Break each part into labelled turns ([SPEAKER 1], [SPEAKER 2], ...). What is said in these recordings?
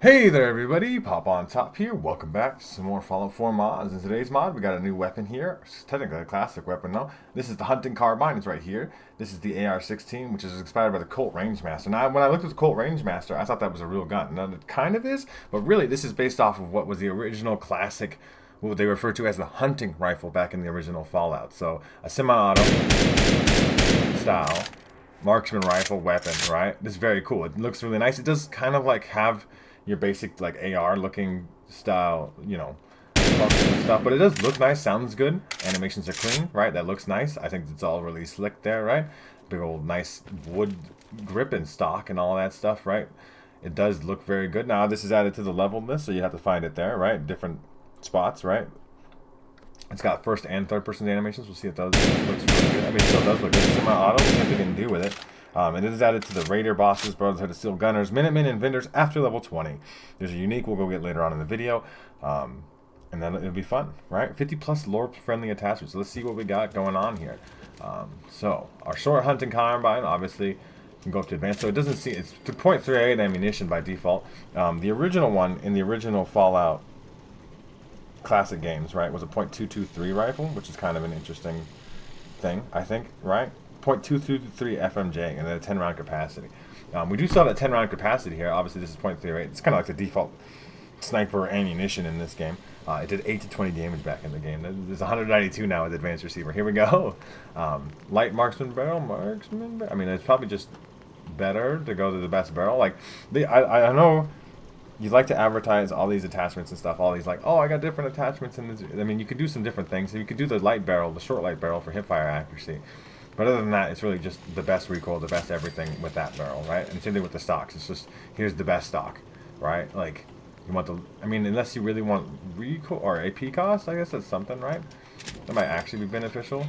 [SPEAKER 1] Hey there everybody, Pop on Top here. Welcome back to some more Fallout 4 mods. In today's mod, we got a new weapon here. It's technically a classic weapon though. This is the Hunting Carbine, it's right here. This is the AR-16, which is inspired by the Colt Rangemaster. Now, when I looked at the Colt Rangemaster, I thought that was a real gun. Now, it kind of is, but really this is based off of what was the original classic, what they refer to as the hunting rifle back in the original Fallout. So, a semi-auto style marksman rifle weapon, right? This is very cool. It looks really nice. It does kind of like have your basic like AR looking style, function and stuff, but it does look nice, sounds good, animations are clean, right? That looks nice. I think it's all really slick there, right? Big old nice wood grip and stock and all that stuff, right? It does look very good. Now this is added to the level list, so you have to find it there, right? Different spots, right? It's got first and third person animations. We'll see if those looks really good. I mean, it still does look good. Semi-auto, we'll see what we can do with it. And it is added to the Raider bosses, Brotherhood of Steel Gunners, Minutemen, and Vendors after level 20. There's a unique we'll go get later on in the video. And then it'll be fun, right? 50 plus lore-friendly attachments. So let's see what we got going on here. So, our short hunting carbine, obviously, can go up to advanced. So it doesn't see, it's to .38 ammunition by default. The original one, in the original Fallout classic games, right, was a .223 rifle, which is kind of an interesting thing, I think, right? .223 FMJ and then a 10 round capacity. We do still have that 10 round capacity here. Obviously, this is .38. It's kind of like the default sniper ammunition in this game. It did 8 to 20 damage back in the game. There's 192 now with advanced receiver. Here we go. Light marksman barrel, I mean, it's probably just better to go to the best barrel. Like, I know you like to advertise all these attachments and stuff, all these like, oh, I got different attachments in this. I mean, you could do some different things. You could do the light barrel, the short light barrel for hipfire accuracy. But other than that, it's really just the best recoil, the best everything with that barrel, right? And same thing with the stocks. It's just, here's the best stock, right? Like, you want the, I mean, unless you really want recoil or AP cost, I guess that's something, right? That might actually be beneficial.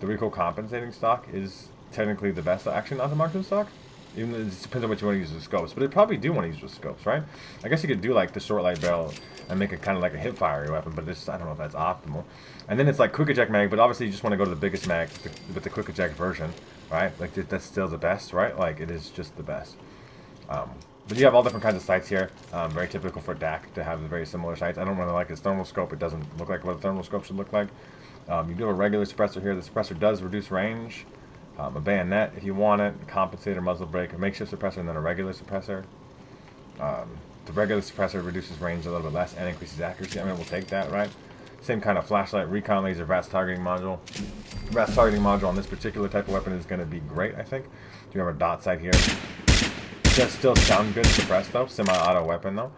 [SPEAKER 1] The recoil compensating stock is technically the best. Actually, not the marksman stock. Even it depends on what you want to use with scopes, but they probably do want to use with scopes, right? I guess you could do like the short light barrel and make it kind of like a hip fire weapon, but I don't know if that's optimal. And then it's like quick eject mag, but obviously you just want to go to the biggest mag with the quick eject version, right? Like that's still the best, right? Like it is just the best. But you have all different kinds of sights here. Very typical for DAC to have very similar sights. I don't really like its thermal scope. It doesn't look like what a thermal scope should look like. You do have a regular suppressor here. The suppressor does reduce range. A bayonet if you want it, compensator, muzzle brake, a makeshift suppressor, and then a regular suppressor. The regular suppressor reduces range a little bit less and increases accuracy. I mean, we'll take that, right? Same kind of flashlight, recon laser, VATS targeting module. VATS targeting module on this particular type of weapon is going to be great, I think. You have a dot sight here. It does still sound good suppressed, though. Semi-auto weapon, though.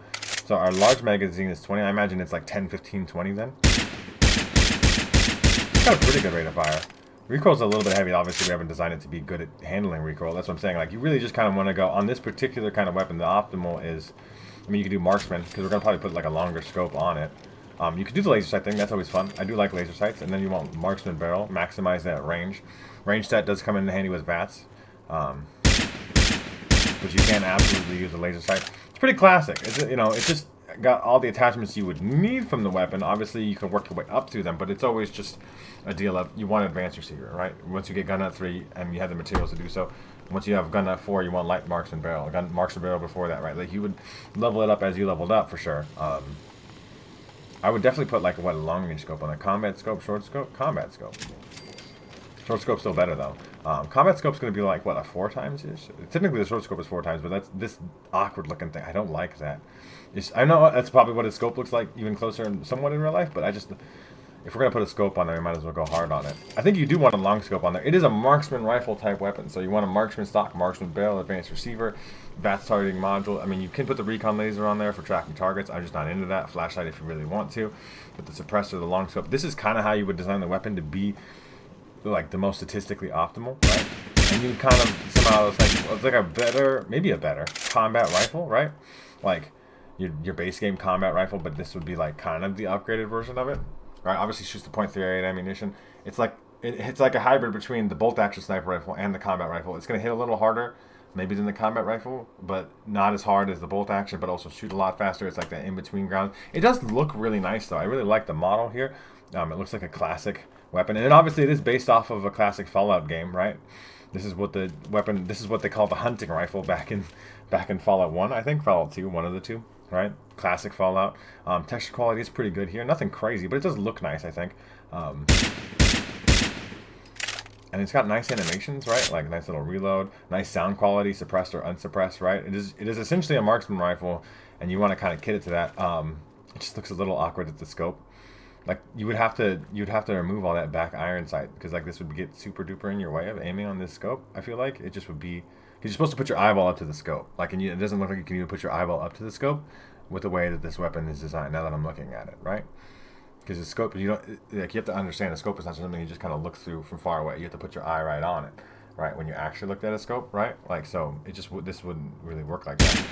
[SPEAKER 1] So our large magazine is 20. I imagine it's like 10, 15, 20 then. It's got a pretty good rate of fire. Recoil's a little bit heavy. Obviously, we haven't designed it to be good at handling recoil. That's what I'm saying. Like, you really just kind of want to go on this particular kind of weapon. The optimal is, I mean, you could do marksman because we're gonna probably put like a longer scope on it. You could do the laser sight thing. That's always fun. I do like laser sights. And then you want marksman barrel, maximize that range. Range stat does come in handy with VATS, but you can absolutely use a laser sight. It's pretty classic. It's just got all the attachments you would need from the weapon. Obviously, you can work your way up to them, but it's always just a deal of you want advanced receiver, right? Once you get gun nut 3 and you have the materials to do so, once you have gun nut 4, you want light marksman barrel. Gun marksman barrel before that, right? Like you would level it up as you leveled up for sure. I would definitely put like a long range scope on a combat scope, short scope, combat scope. Short scope's still better though. Combat scope's going to be like what, a 4 times ish? Technically the short scope is 4 times, but that's this awkward looking thing. I don't like that. I know that's probably what a scope looks like even closer and somewhat in real life, but if we're going to put a scope on there, we might as well go hard on it. I think you do want a long scope on there. It is a marksman rifle type weapon, so you want a marksman stock, marksman barrel, advanced receiver, VATS targeting module. I mean, you can put the recon laser on there for tracking targets. I'm just not into that. Flashlight if you really want to. But the suppressor, the long scope. This is kind of how you would design the weapon to be like the most statistically optimal, right? And you kind of somehow it's like a better, maybe a better combat rifle, right? Like your base game combat rifle, but this would be like kind of the upgraded version of it. Right, obviously shoots the .38 ammunition. It's like a hybrid between the bolt action sniper rifle and the combat rifle. It's gonna hit a little harder, maybe than the combat rifle, but not as hard as the bolt action, but also shoot a lot faster. It's like that in between ground. It does look really nice though. I really like the model here. It looks like a classic weapon. And obviously it is based off of a classic Fallout game, right? This is what the weapon, this is what they call the hunting rifle back in Fallout 1, I think, Fallout 2, one of the two, right? Classic Fallout. Texture quality is pretty good here. Nothing crazy, but it does look nice, I think. And it's got nice animations, right? Like nice little reload, nice sound quality, suppressed or unsuppressed, right? It is essentially a marksman rifle, and you want to kind of kit it to that. It just looks a little awkward at the scope. Like you'd have to remove all that back iron sight, because like this would get super duper in your way of aiming on this scope. I feel like it just would be, because you're supposed to put your eyeball up to the scope. Like, and it doesn't look like you can even put your eyeball up to the scope with the way that this weapon is designed. Now that I'm looking at it, right? Because the scope, you don't, like, you have to understand the scope is not something you just kind of look through from far away. You have to put your eye right on it, right? When you actually looked at a scope, right? Like, so it just this wouldn't really work like that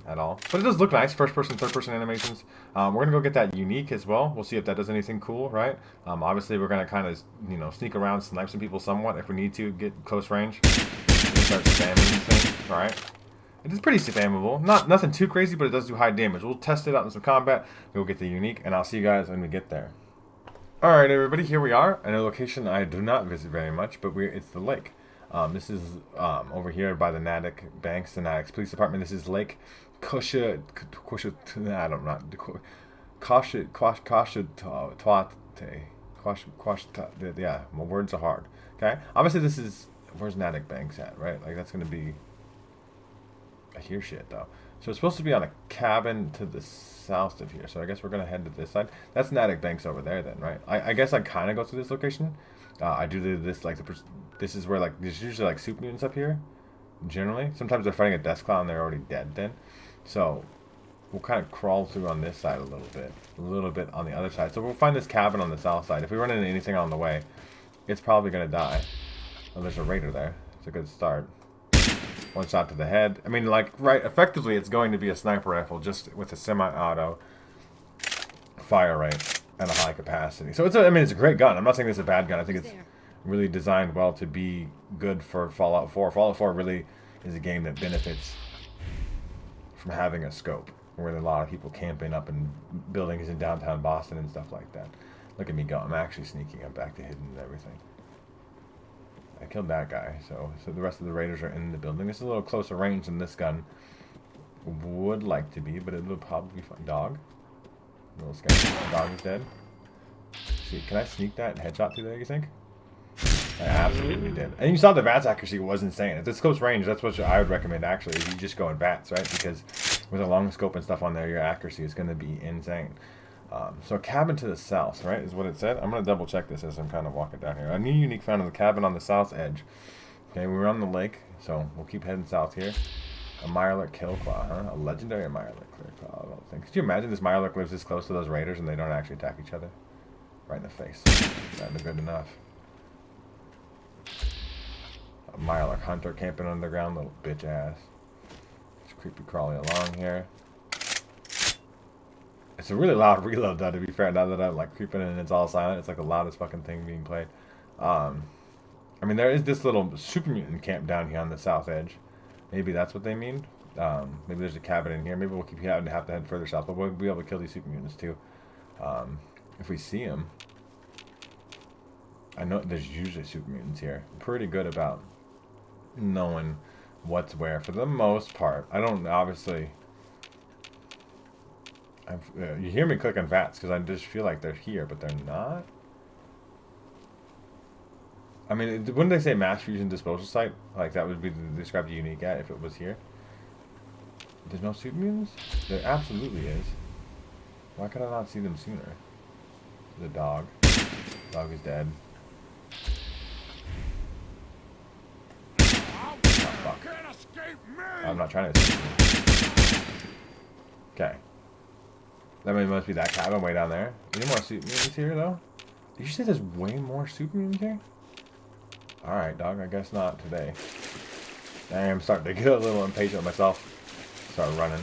[SPEAKER 1] at all. But it does look nice, first person, third person animations. We're gonna go get that unique as well. We'll see if that does anything cool, right? Obviously we're gonna kind of, you know, sneak around, snipe some people somewhat if we need to, get close range, start spamming these things, right? It is pretty spammable. Nothing too crazy, but it does do high damage. We'll test it out in some combat. We'll get the unique, and I'll see you guys when we get there. Alright, everybody, here we are in a location I do not visit very much, but it's the lake. This is over here by the Natick Banks, the Natick Police Department. This is Lake Kusha, I don't know, yeah, my words are hard. Okay, obviously this is, where's Natick Banks at, right? Like that's gonna be, I hear shit though. So it's supposed to be on a cabin to the south of here. So I guess we're gonna head to this side. That's Natick Banks over there then, right? I guess I kind of go through this location. I do this like this is where like there's usually like soup mutants up here. Generally, sometimes they're fighting a death cloud and they're already dead then. So we'll kind of crawl through on this side a little bit on the other side. So we'll find this cabin on the south side. If we run into anything on the way, it's probably gonna die. Oh, there's a raider there. It's a good start. One shot to the head. I mean, like, right, effectively it's going to be a sniper rifle just with a semi-auto fire rate and a high capacity. So it's it's a great gun. I'm not saying it's a bad gun. I think it's really designed well to be good for Fallout 4. Fallout 4 really is a game that benefits from having a scope, where there are a lot of people camping up in buildings in downtown Boston and stuff like that. Look at me go. I'm actually sneaking up back to hidden and everything. I killed that guy, so the rest of the raiders are in the building. This is a little closer range than this gun would like to be, but it will probably be fun. Dog. Little sketchy. Dog is dead. See, can I sneak that headshot through there, you think? I absolutely did. And you saw the VATS accuracy was insane. At this close range, that's what I would recommend actually, is you just go in VATS, right? Because with a long scope and stuff on there, your accuracy is going to be insane. So a cabin to the south, right, is what it said. I'm going to double check this as I'm kind of walking down here. A new unique found in the cabin on the south edge. Okay, we're on the lake, so we'll keep heading south here. A Mirelurk Killclaw, huh? A legendary Mirelurk Killclaw, I don't think. Could you imagine this Mirelurk lives this close to those raiders and they don't actually attack each other? Right in the face. That'd be good enough. A Mirelurk Hunter camping underground, little bitch ass. It's creepy crawly along here. It's a really loud reload though, to be fair, now that I'm like creeping in and it's all silent. It's like the loudest fucking thing being played. I mean, there is this little super mutant camp down here on the south edge. Maybe that's what they mean. Maybe there's a cabin in here. Maybe we'll keep having to head further south, but we'll be able to kill these super mutants too. If we see them. I know there's usually super mutants here. I'm pretty good about knowing what's where for the most part. I don't, obviously... you hear me click on VATS because I just feel like they're here, but they're not. I mean, wouldn't they say mass fusion disposal site? Like that would be describe the unique at if it was here. There's no super mutants? There absolutely is. Why could I not see them sooner? The dog. Dog is dead. Oh, fuck. I'm not trying to escape me. Okay. That must be that cabin way down there. Any more super mutants here, though? Did you say there's way more super mutants here? Alright, dog. I guess not today. I am starting to get a little impatient myself. Start running.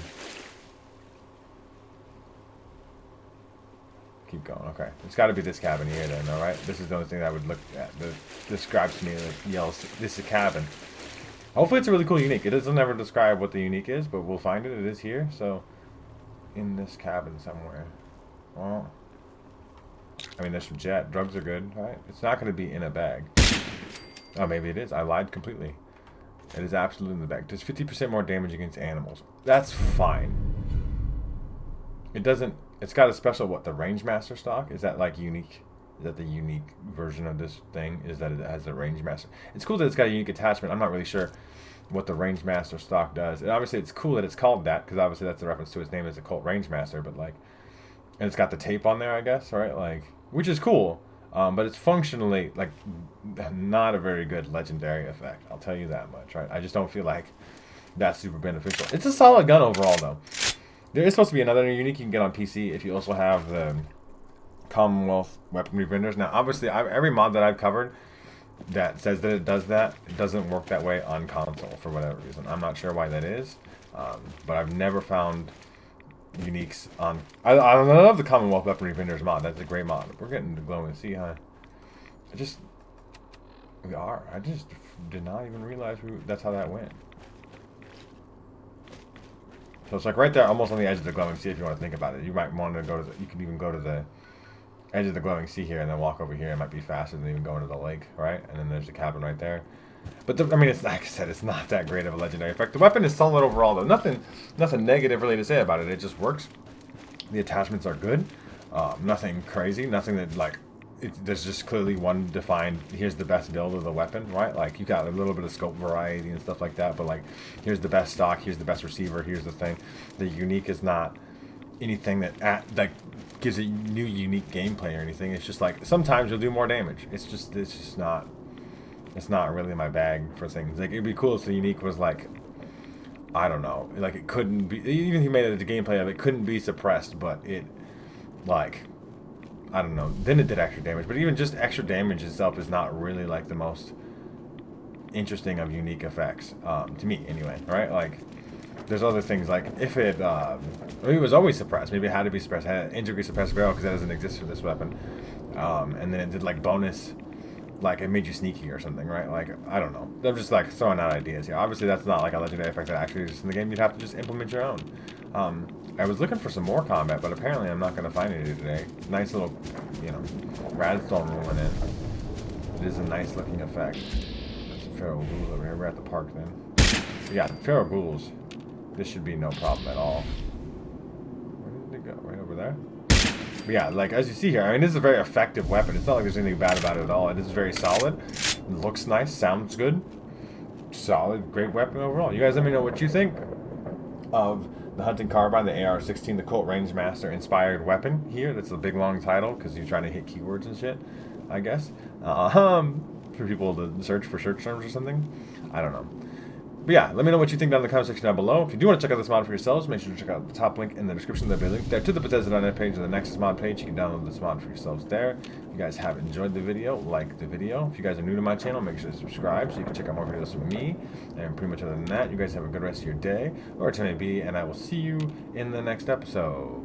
[SPEAKER 1] Keep going. Okay. It's got to be this cabin here, then, alright? This is the only thing that I would look at that describes to me, like, yells, this is a cabin. Hopefully it's a really cool unique. It doesn't ever describe what the unique is, but we'll find it. It is here, so... in this cabin somewhere. Well, I mean, there's some jet. Drugs are good, right? It's not going to be in a bag. Oh, maybe it is. I lied completely. It is absolutely in the bag. Does 50% more damage against animals. That's fine. It doesn't... It's got a special, what, the Rangemaster stock? Is that, like, unique? Is that the unique version of this thing? Is that it has a Rangemaster? It's cool that it's got a unique attachment. I'm not really sure what the Rangemaster stock does. And obviously, it's cool that it's called that, because obviously that's a reference to its name as a Colt Rangemaster, but, like... And it's got the tape on there, I guess, right? Like, which is cool. But it's functionally, like, not a very good legendary effect. I'll tell you that much, right? I just don't feel like that's super beneficial. It's a solid gun overall, though. There is supposed to be another unique you can get on PC if you also have the Commonwealth weaponry vendors. Now, obviously, every mod that I've covered that says that it does that, it doesn't work that way on console for whatever reason. I'm not sure why that is, but I've never found uniques on... I love the Commonwealth weaponry vendors mod. That's a great mod. We're getting to glowing sea, huh? We are. I just did not even realize that's how that went. So it's like right there, almost on the edge of the glowing sea. If you want to think about it, you might want to go to. You can even go to the edge of the glowing sea here, and then walk over here. It might be faster than even going to the lake, right? And then there's the cabin right there. But I mean, it's like I said, it's not that great of a legendary effect. The weapon is solid overall, though. Nothing negative really to say about it. It just works. The attachments are good. Nothing crazy. Nothing that like. There's just clearly one defined, here's the best build of the weapon, right? Like, you got a little bit of scope variety and stuff like that, but, like, here's the best stock, here's the best receiver, here's the thing. The unique is not anything that gives a new unique gameplay or anything. It's just, like, sometimes you'll do more damage. It's just not really my bag for things. Like, it'd be cool if the unique was, like, I don't know, like, it couldn't be, even if you made it the gameplay of it, couldn't be suppressed, but it, like... I don't know. Then it did extra damage, but even just extra damage itself is not really like the most interesting of unique effects to me, anyway. Right? Like, there's other things like if it, it was always suppressed. Maybe it had to be suppressed. It had an injury suppressed barrel because that doesn't exist for this weapon. And then it did like bonus, like it made you sneaky or something, right? Like I don't know. I'm just like throwing out ideas here. Obviously, that's not like a legendary effect that actually exists in the game. You'd have to just implement your own. I was looking for some more combat, but apparently I'm not going to find any today. Nice little, you know, radstone rolling in. It is a nice looking effect. There's some feral ghouls over here. We're at the park then. But yeah, feral ghouls. This should be no problem at all. Where did they go? Right over there? But yeah, like as you see here, I mean, this is a very effective weapon. It's not like there's anything bad about it at all. It is very solid. It looks nice. Sounds good. Solid. Great weapon overall. You guys let me know what you think of the Hunting Carbine, the AR-16, the Colt Rangemaster inspired weapon here. That's a big long title because you're trying to hit keywords and shit, I guess. For people to search for search terms or something. I don't know. But yeah, let me know what you think down in the comment section down below. If you do want to check out this mod for yourselves, make sure to check out the top link in the description. There'll be a link there to the Bethesda.net page and the Nexus mod page. You can download this mod for yourselves there. If you guys have enjoyed the video, like the video. If you guys are new to my channel, make sure to subscribe so you can check out more videos from me. And pretty much other than that, you guys have a good rest of your day, or it may be, and I will see you in the next episode.